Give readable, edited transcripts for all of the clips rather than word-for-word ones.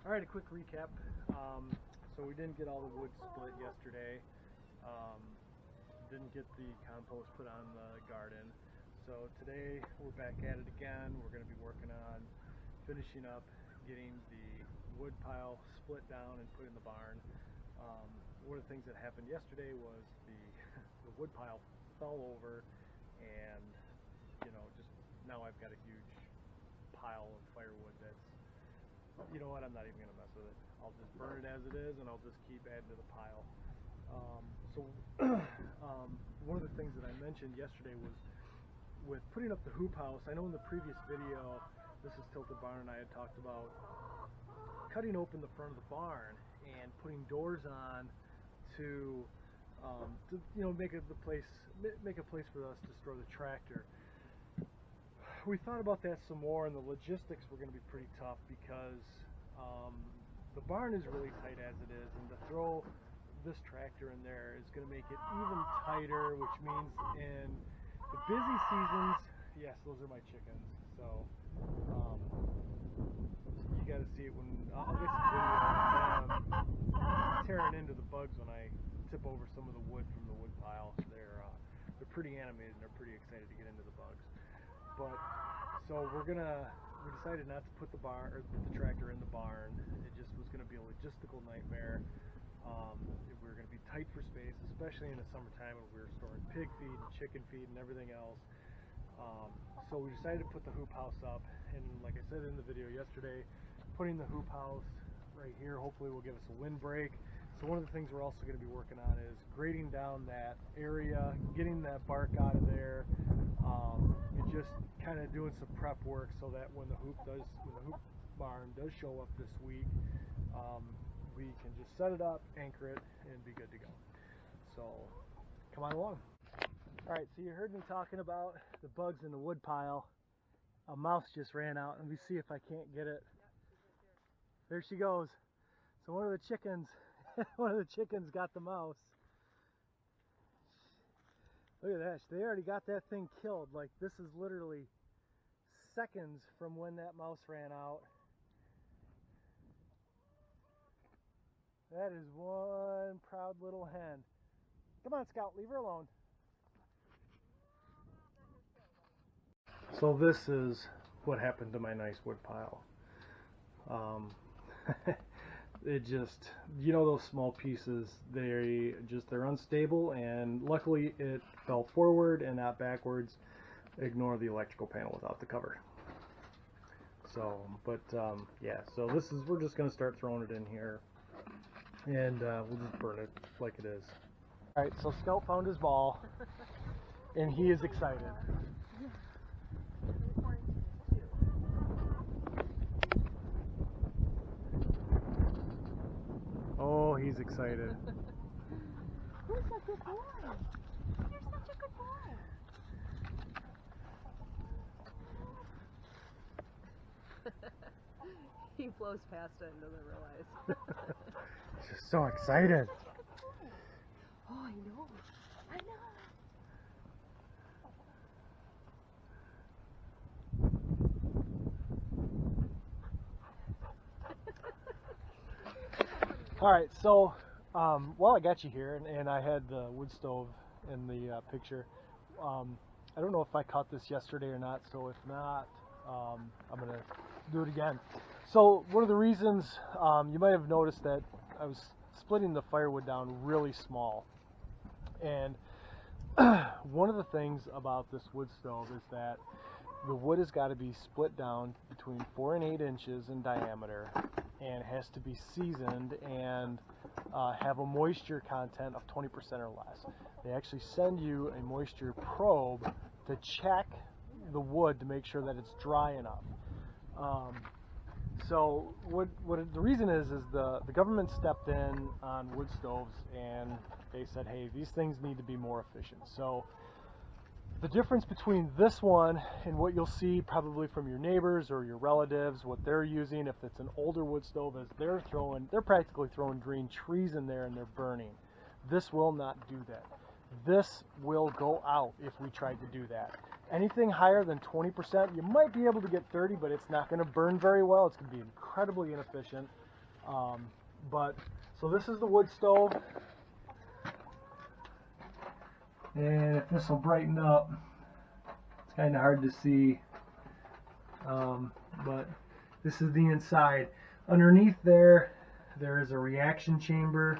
Alright, a quick recap. So we didn't get all the wood split yesterday. Didn't get the compost put on the garden. So today we're back at it again. We're going to be working on finishing up getting the wood pile split down and put in the barn. One of the things that happened yesterday was the wood pile fell over, and just now I've got a huge pile of firewood that's, you know what, I'm not even going to mess with it. I'll just burn it as it is, and I'll just keep adding to the pile. One of the things that I mentioned yesterday was with putting up the hoop house. I know in the previous video, this is Tilted Barn, and I had talked about cutting open the front of the barn and putting doors on to make a place for us to store the tractor. We thought about that some more, and the logistics were going to be pretty tough because the barn is really tight as it is, and to throw this tractor in there is going to make it even tighter, which means in the busy seasons, yes, those are my chickens, so you got to see it when I'll get some video of them tearing into the bugs when I tip over some of the wood from the wood pile. They're pretty animated, and they're pretty excited to get into the bugs. But so we decided not to put the tractor in the barn. It just was going to be a logistical nightmare. We were going to be tight for space, especially in the summertime when we were storing pig feed and chicken feed and everything else. So we decided to put the hoop house up, and like I said in the video yesterday, putting the hoop house right here hopefully will give us a windbreak. So one of the things we're also going to be working on is grading down that area, getting that bark out of there, and just kind of doing some prep work so that when the hoop barn does show up this week, we can just set it up, anchor it, and be good to go. So come on along. Alright, so you heard me talking about the bugs in the wood pile. A mouse just ran out. Let me see if I can't get it. There she goes. So one of the chickens got the mouse. Look at that. They already got that thing killed. Like, this is literally seconds from when that mouse ran out. That is one proud little hen. Come on, Scout, leave her alone. So this is what happened to my nice wood pile. It just, those small pieces, they're unstable, and luckily it fell forward and not backwards. Ignore the electrical panel without the cover. So, yeah, so we're just going to start throwing it in here, and we'll just burn it like it is. Alright, so Scout found his ball, and he is excited. Oh, he's excited. You're such a good boy. You're such a good boy. He blows past it and doesn't realize. He's just so excited. Oh, I know. I know. Alright, so while I got you here, and I had the wood stove in the picture, I don't know if I caught this yesterday or not, so if not, I'm going to do it again. So one of the reasons you might have noticed that I was splitting the firewood down really small, and one of the things about this wood stove is that the wood has got to be split down between 4 and 8 inches in diameter, and it has to be seasoned and have a moisture content of 20% or less. They actually send you a moisture probe to check the wood to make sure that it's dry enough. So what the reason is the government stepped in on wood stoves, and they said, hey, these things need to be more efficient. So the difference between this one and what you'll see probably from your neighbors or your relatives, what they're using, if it's an older wood stove, is they're practically throwing green trees in there and they're burning. This will not do that. This will go out if we tried to do that. Anything higher than 20%, you might be able to get 30, but it's not going to burn very well. It's going to be incredibly inefficient. But so this is the wood stove, and if this will brighten up, it's kind of hard to see, but this is the inside. Underneath there is a reaction chamber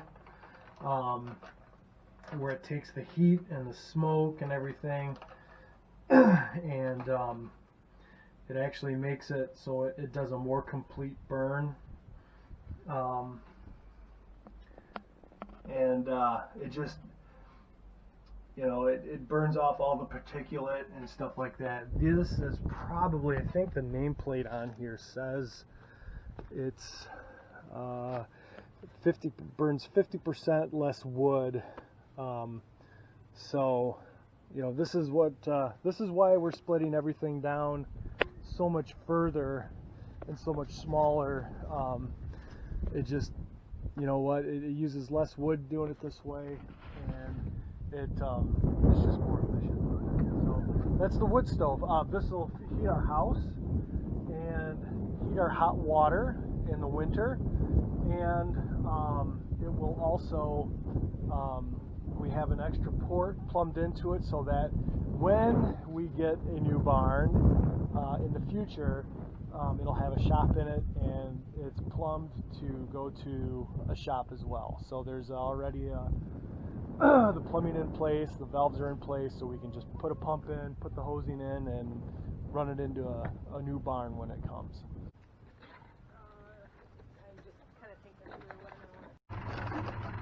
where it takes the heat and the smoke and everything, and it actually makes it so it does a more complete burn. It just, it burns off all the particulate and stuff like that. This is probably, I think the nameplate on here says it's burns 50% less wood. So, this is why we're splitting everything down so much further and so much smaller. It just, it uses less wood doing it this way, and it's just more efficient. So that's the wood stove. This will heat our house and heat our hot water in the winter, and it will also, we have an extra port plumbed into it so that when we get a new barn in the future, it'll have a shop in it, and it's plumbed to go to a shop as well. So there's already the plumbing in place, the valves are in place, so we can just put a pump in, put the hosing in, and run it into a new barn when it comes. I'm just kind of thinking through what I'm going to want.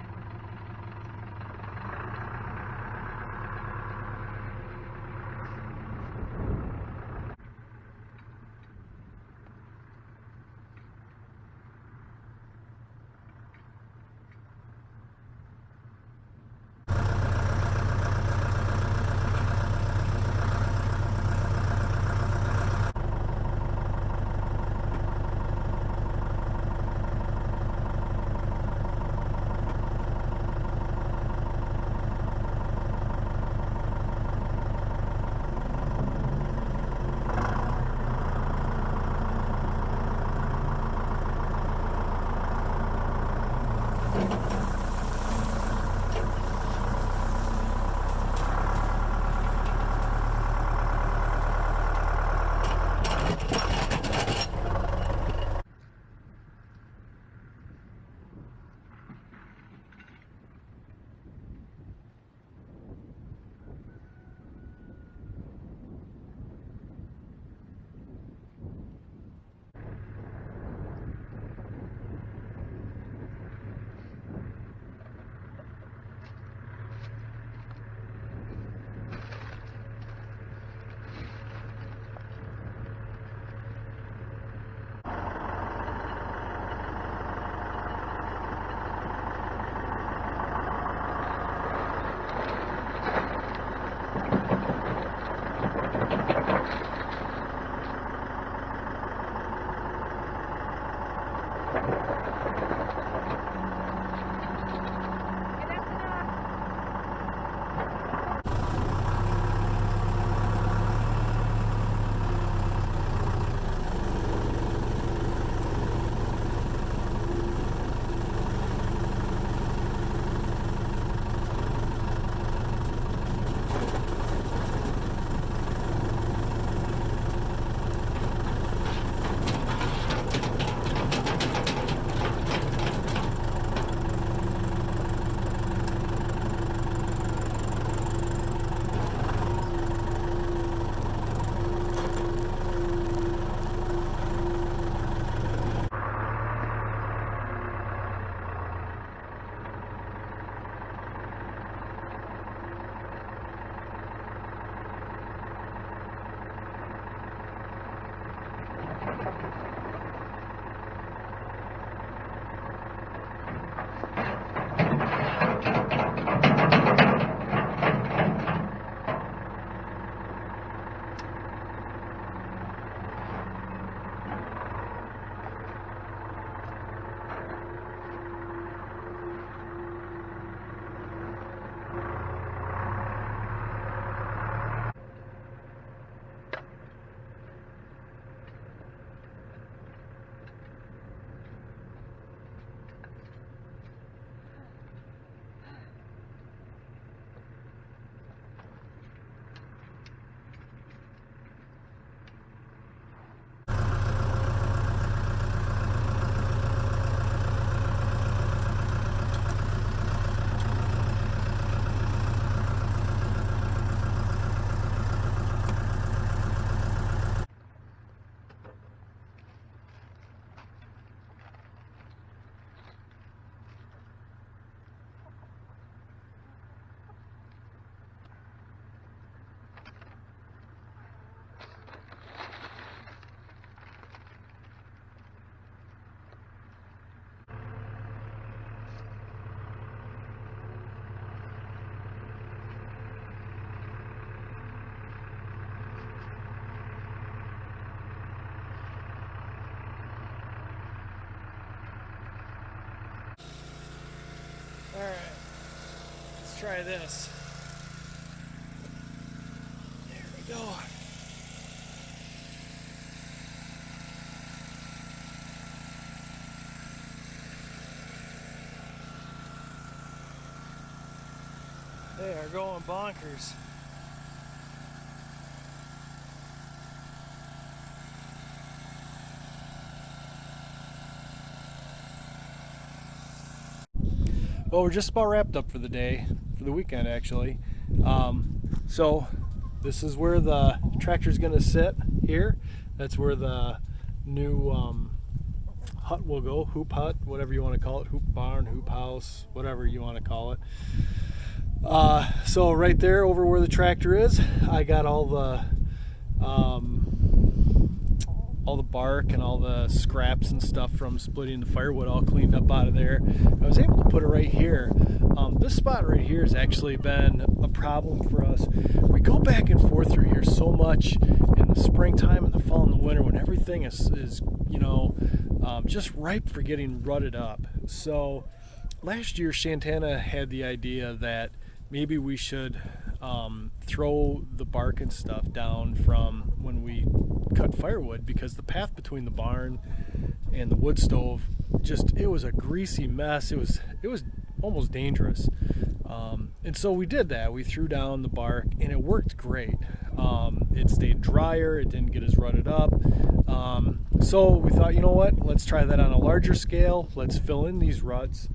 Alright, let's try this. There we go. They are going bonkers. Well, we're just about wrapped up for the day, for the weekend actually. So this is where the tractor's gonna sit here. That's where the new hut will go, hoop hut, whatever you want to call it, hoop barn, hoop house, whatever you want to call it. So right there over where the tractor is, I got all the bark and all the scraps and stuff from splitting the firewood all cleaned up out of there. I was able to put it right here. This spot right here has actually been a problem for us. We go back and forth through here so much in the springtime and the fall and the winter when everything is you know, just ripe for getting rutted up. So last year Shantana had the idea that maybe we should throw the bark and stuff down from when we cut firewood, because the path between the barn and the wood stove, it was a greasy mess. It was almost dangerous. And so we did that. We threw down the bark and it worked great. It stayed drier, it didn't get as rutted up. So we thought, you know what, let's try that on a larger scale. Let's fill in these ruts.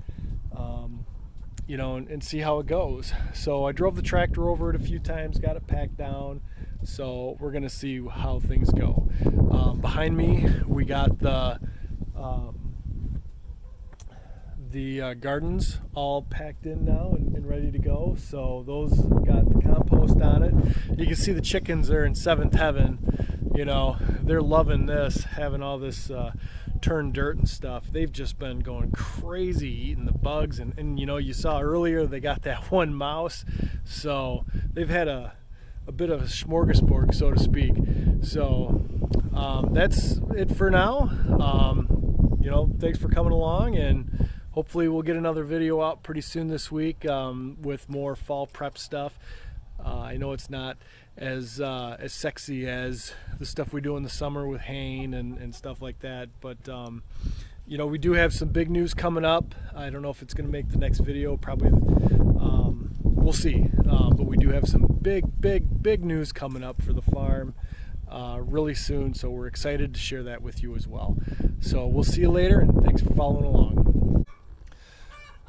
You know, and see how it goes. So I drove the tractor over it a few times, got it packed down. So we're gonna see how things go. Behind me, we got the gardens all packed in now and ready to go. So those got the compost on it. You can see the chickens are in seventh heaven. You know, they're loving this, having all this turned dirt and stuff. They've just been going crazy eating the bugs, and you know, you saw earlier they got that one mouse, so they've had a bit of a smorgasbord, so to speak. So that's it for now. You know, thanks for coming along, and hopefully we'll get another video out pretty soon this week with more fall prep stuff. I know it's not as sexy as the stuff we do in the summer with haying and stuff like that, but you know, we do have some big news coming up. I don't know if it's going to make the next video, probably we'll see, but we do have some big news coming up for the farm really soon, so we're excited to share that with you as well. So we'll see you later, and thanks for following along.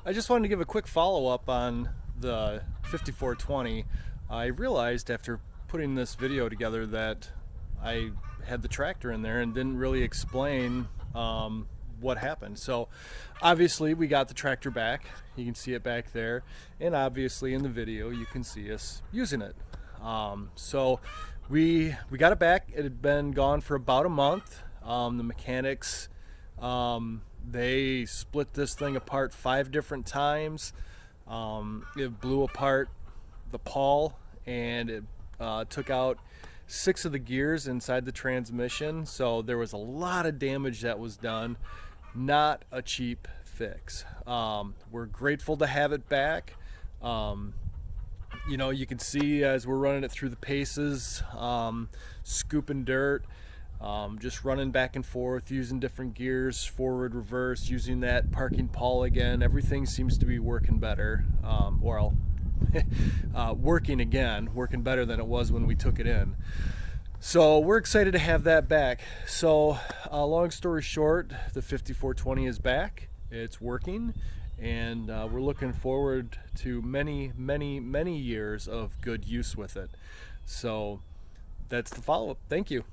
I just wanted to give a quick follow-up on the 5420. I realized after putting this video together that I had the tractor in there and didn't really explain what happened. So obviously we got the tractor back. You can see it back there, and obviously in the video you can see us using it. So we got it back. It had been gone for about a month. The mechanics, they split this thing apart 5 different times. It blew apart the pawl, and it took out 6 of the gears inside the transmission. So there was a lot of damage that was done. Not a cheap fix. We're grateful to have it back. You know, you can see as we're running it through the paces, scooping dirt, just running back and forth, using different gears, forward, reverse, using that parking pawl again. Everything seems to be working better. Working better than it was when we took it in. So we're excited to have that back. So long story short, the 5420 is back. It's working, and we're looking forward to many years of good use with it. So that's the follow-up. Thank you.